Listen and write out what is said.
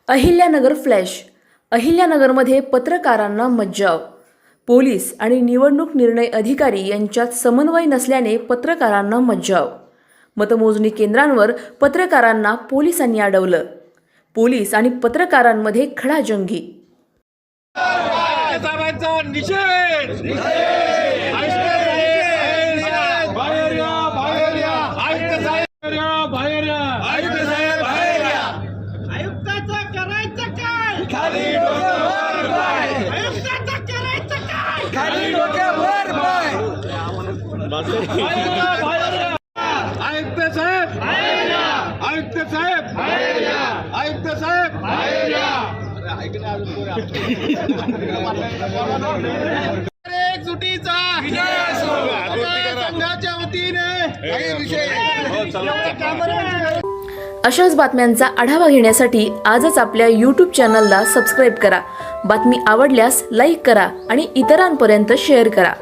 Ahilyanagar flash. अहिल्यानगरमध्ये पत्रकारांना मज्जाव. Police आणि निवडणूक निर्णय अधिकारी यांच्यात समन्वय नसल्याने पत्रकारांना मज्जाव. मतमोजणी केंद्रांवर पत्रकारांना पोलिसांनी अडवलं. पोलीस आणि पत्रकारांमध्ये खडाजंगी. आयुक्त साहेब, आयुक्त साहेब, आयुक्त साहेब, एकजुटीचा संघाच्या वतीने अशाच बातम्यांचा आढावा घेण्यासाठी आजच आपल्या YouTube चॅनलला सबस्क्राईब करा. बातमी आवडल्यास लाईक करा आणि इतरांपर्यंत शेअर करा.